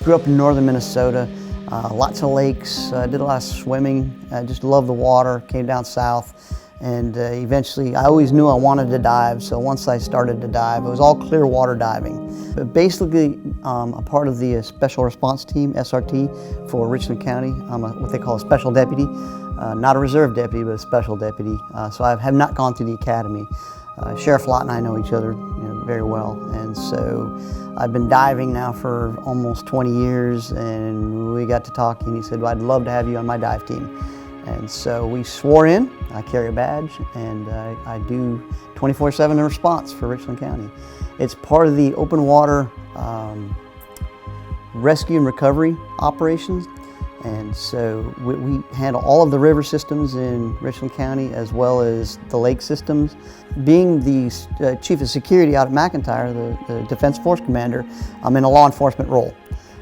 Grew up in northern Minnesota, lots of lakes, did a lot of swimming, just loved the water, came down south, and eventually I always knew I wanted to dive, so once I started to dive, it was all clear water diving. But basically, a part of the Special Response Team, SRT, for Richland County. I'm what they call a special deputy, not a reserve deputy, but a special deputy. So I have not gone through the academy. Sheriff Lott and I know each other very well, and so I've been diving now for almost 20 years, and we got to talking, and he said, well, I'd love to have you on my dive team. And so we swore in. I carry a badge, and I do 24/7 response for Richland County. It's part of the open water rescue and recovery operations. And so we handle all of the river systems in Richland County as well as the lake systems. Being the Chief of Security out at McIntyre, the Defense Force Commander, I'm in a law enforcement role.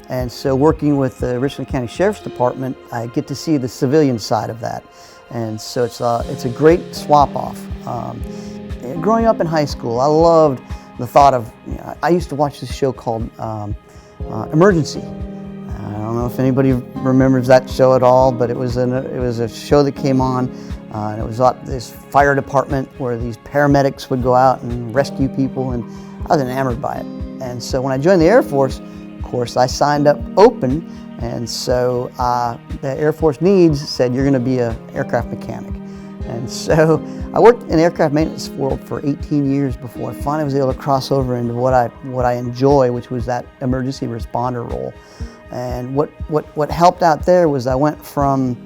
And so working with the Richland County Sheriff's Department, I get to see the civilian side of that. And so it's a great swap off. Growing up in high school, I loved the thought of, I used to watch this show called Emergency. I don't know if anybody remembers that show at all, but it was a show that came on, and it was at this fire department where these paramedics would go out and rescue people, and I was enamored by it. And so when I joined the Air Force, of course, I signed up open, and so the Air Force needs said you're going to be an aircraft mechanic. And so I worked in the aircraft maintenance world for 18 years before I finally was able to cross over into what I enjoy, which was that emergency responder role. And what helped out there was I went from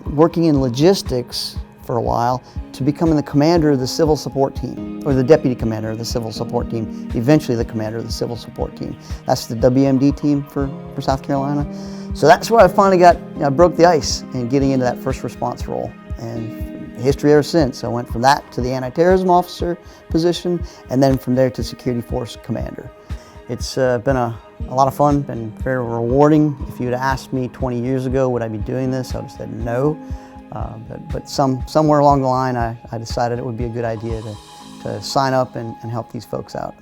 working in logistics for a while to becoming the commander of the civil support team, or the deputy commander of the civil support team, eventually the commander of the civil support team. That's the WMD team for South Carolina. So that's where I finally broke the ice in getting into that first response role. And history ever since. I went from that to the anti-terrorism officer position, and then from there to security force commander. It's been a lot of fun, been very rewarding. If you had asked me 20 years ago would I be doing this, I would have said no. But somewhere along the line I decided it would be a good idea to sign up and help these folks out.